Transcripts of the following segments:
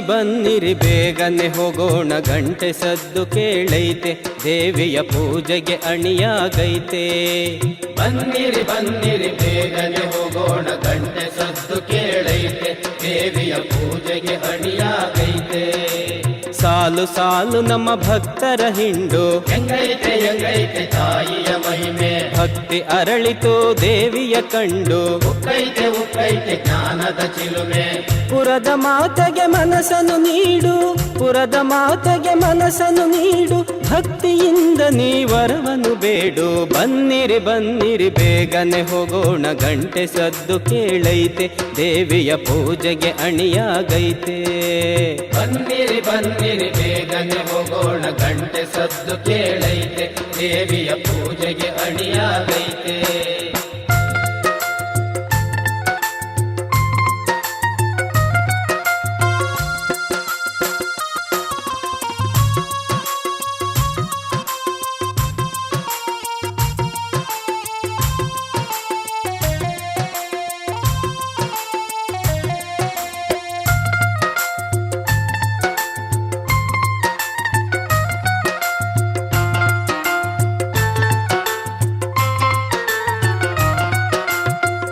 ಬನ್ನಿರಿ ಬೇಗನೆ ಹೋಗೋಣ, ಗಂಟೆ ಸದ್ದು ಕೇಳೈತೆ, ದೇವಿಯ ಪೂಜೆಗೆ ಅಣಿಯಾಗೈತೆ. ಬನ್ನಿರಿ ಬನ್ನಿರಿ ಬೇಗನೆ ಹೋಗೋಣ, ಗಂಟೆ ಸದ್ದು ಕೇಳೈತೆ, ದೇವಿಯ ಪೂಜೆಗೆ ಅಣಿಯಾಗೈತೆ. ಸಾಲು ಸಾಲು ನಮ್ಮ ಭಕ್ತರ ಹಿಂಡು, ಹೆಂಗೈತೆ ಹೆಂಗೈತೆ ತಾಯಿಯ ಮಹಿಮೆ. ಭಕ್ತಿ ಅರಳಿತು ದೇವಿಯ ಕಂಡು, ಉಕ್ಕೈತೆ ಉಕ್ಕೈತೆ ಜ್ಞಾನದ ಚಿಲುಮೆ. ಪುರದ ಮಾತೆಗೆ ಮನಸ್ಸನ್ನು ನೀಡು, ಪುರದ ಮಾತೆಗೆ ಮನಸ್ಸನ್ನು ನೀಡು, ಭಕ್ತಿಯಿಂದ ನೀ ವರವನ್ನು ಬೇಡು. ಬನ್ನಿರಿ ಬನ್ನಿರಿ ಬೇಗನೆ ಹೋಗೋಣ, ಗಂಟೆ ಸದ್ದು ಕೇಳೈತೆ, ದೇವಿಯ ಪೂಜೆಗೆ ಅಣಿಯಾಗೈತೆ. ಬನ್ನಿರಿ ಬನ್ನಿರಿ ಬೇಗನೆ ಹೋಗೋಣ, ಗಂಟೆ ಸದ್ದು ಕೇಳೈತೆ, ದೇವಿಯ ಪೂಜೆಗೆ ಅಣಿಯಾಗೈತೆ.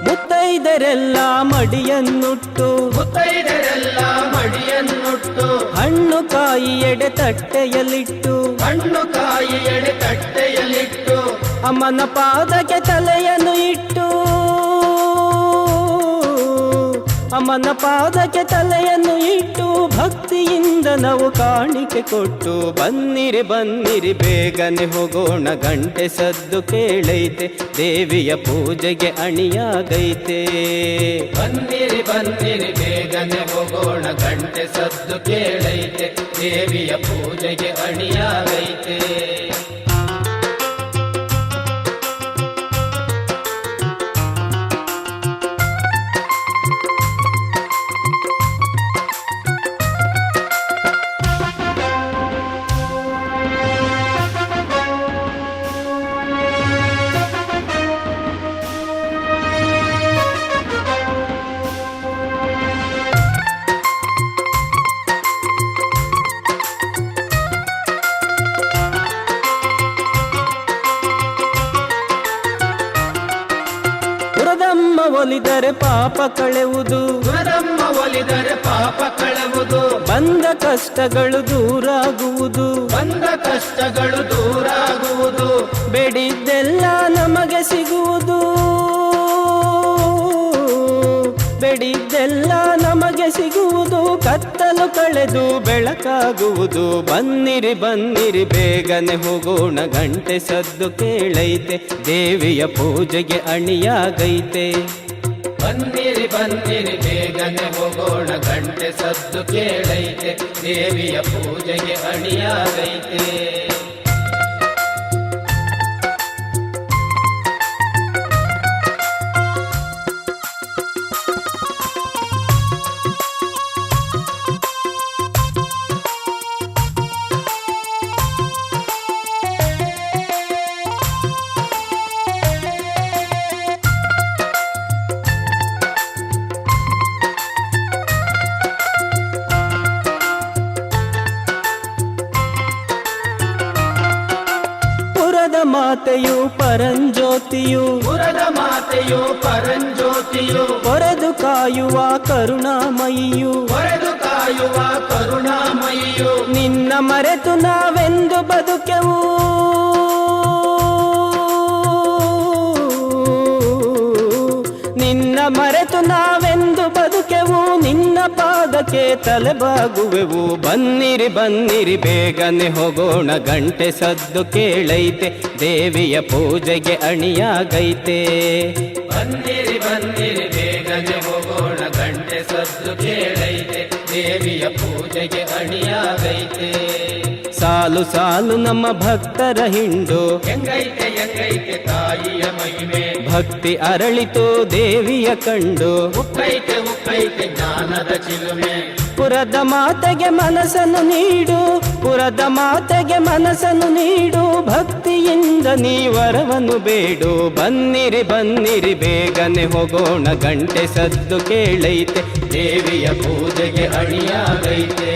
ಮುತ್ತೈದರೆಲ್ಲ ಮಡಿಯನ್ನುಟ್ಟು, ಮುತ್ತೈದರೆಲ್ಲ ಮಡಿಯನ್ನುಟ್ಟು, ಹಣ್ಣು ಕಾಯಿ ಎಡೆ ತಟ್ಟೆಯಲ್ಲಿಟ್ಟು, ಹಣ್ಣು ಕಾಯಿ ಎಡೆ ತಟ್ಟೆಯಲ್ಲಿಟ್ಟು, ಅಮ್ಮನ ಪಾದಕ್ಕೆ ತಲೆಯನ್ನು ಇಟ್ಟು, ಅಮ್ಮನ ಪಾದಕ್ಕೆ ತಲೆಯನ್ನು ಇಟ್ಟು, ಭಕ್ತಿಯಿಂದ ನಾವು ಕಾಣಿಕೆ ಕೊಟ್ಟು. ಬನ್ನಿರಿ ಬನ್ನಿರಿ ಬೇಗನೆ ಹೋಗೋಣ, ಗಂಟೆ ಸದ್ದು ಕೇಳೈತೆ, ದೇವಿಯ ಪೂಜೆಗೆ ಅಣಿಯಾಗೈತೆ. ಬನ್ನಿರಿ ಬನ್ನಿರಿ ಬೇಗನೆ ಹೋಗೋಣ, ಗಂಟೆ ಸದ್ದು ಕೇಳೈತೆ, ದೇವಿಯ ಪೂಜೆಗೆ ಅಣಿಯಾಗೈತೆ. ಪುರದಮ್ಮ ಒಲಿದರೆ ಪಾಪ ಕಳೆವುದು, ಪುರದಮ್ಮ ಒಲಿದರೆ ಪಾಪ ಕಳೆವುದು, ಬಂದ ಕಷ್ಟಗಳು ದೂರಾಗುವುದು, ಬಂದ ಕಷ್ಟಗಳು ದೂರಾಗುವುದು, ಬೇಡಿದ್ದೆಲ್ಲ ನಮಗೆ ಸಿಗುವುದು, ಬೇಡಿದ್ದೆಲ್ಲ ನಮಗೆ ಸಿಗುವುದು, ಕತ್ತಲು ಕಳೆದು ಬೆಳಕಾಗುವುದು. ಬನ್ನಿರಿ ಬನ್ನಿರಿ ಬೇಗನೆ ಹೋಗೋಣ, ಗಂಟೆ ಸದ್ದು ಕೇಳೈತೆ, ದೇವಿಯ ಪೂಜೆಗೆ ಅಣಿಯಾಗೈತೆ. ಬನ್ನಿರಿ ಬನ್ನಿರಿ ಬೇಗನೆ ಹೋಗೋಣ, ಗಂಟೆ ಸದ್ದು ಕೇಳೈತೆ, ದೇವಿಯ ಪೂಜೆಗೆ ಅಣಿಯಾಗೈತೆ. ಪುರದ ಮಾತೆಯು ಪರಂಜ್ಯೋತಿಯು, ಪುರದ ಮಾತೆಯು ಪರಂಜ್ಯೋತಿಯು, ಹೊರೆದು ಕಾಯುವ ಕರುಣಾಮಯಿಯು, ಹೊರೆದು ಕಾಯುವ ಕರುಣಾಮಯಿಯು, ನಿನ್ನ ಮರೆತು ನಾವೆಂದು ಬದುಕೆವು, ನಿನ್ನ ಮರೆತು ನಾವೆಂದು ಬದುಕೆವು, ನಿನ್ನ ಪಾದಕ್ಕೆ ತಲೆಬಾಗುವೆವು. ಬನ್ನಿರಿ ಬನ್ನಿರಿ ಬೇಗನೆ ಹೋಗೋಣ, ಗಂಟೆ ಸದ್ದು ಕೇಳೈತೆ, ದೇವಿಯ ಪೂಜೆಗೆ ಅಣಿಯಾಗೈತೆ. ಬನ್ನಿರಿ ಬನ್ನಿರಿ ಬೇಗನೆ ಹೋಗೋಣ, ಗಂಟೆ ಸದ್ದು ಕೇಳೈತೆ, ದೇವಿಯ ಪೂಜೆಗೆ ಅಣಿಯಾಗೈತೆ. ಸಾಲು ಸಾಲು ನಮ್ಮ ಭಕ್ತರ ಹಿಂಡು, ಹೆಂಗೈತೆ ಹೆಂಗೈತೆ ತಾಯಿಯ ಮಹಿಮೆ. ಭಕ್ತಿ ಅರಳಿತು ದೇವಿಯ ಕಂಡು, ಉಕ್ಕೈತೆ ಉಕ್ಕೈತೆ ಜ್ಞಾನದ ಚಿಲುಮೆ. ಪುರದ ಮಾತೆಗೆ ಮನಸ್ಸನ್ನು ನೀಡು, ಪುರದ ಮಾತೆಗೆ ಮನಸ್ಸನ್ನು ನೀಡು, ಭಕ್ತಿ ಭಕ್ತಿಯಿಂದ ನೀ ವರವನ್ನು ಬೇಡು. ಬನ್ನಿರಿ ಬನ್ನಿರಿ ಬೇಗನೆ ಹೋಗೋಣ, ಗಂಟೆ ಸದ್ದು ಕೇಳೈತೆ, ದೇವಿಯ ಪೂಜೆಗೆ ಅಣಿಯಾಗೈತೆ.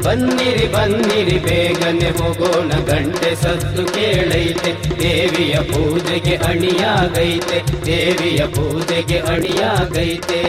ಬನ್ನಿರಿ ಬನ್ನಿರಿ ಬೇಗನೆ ಹೋಗೋಣ, ಗಂಟೆ ಸದ್ದು ಕೇಳೈತೆ, ದೇವಿಯ ಪೂಜೆಗೆ ಅಣಿಯಾಗೈತೆ, ದೇವಿಯ ಪೂಜೆಗೆ ಅಣಿಯಾಗೈತೆ.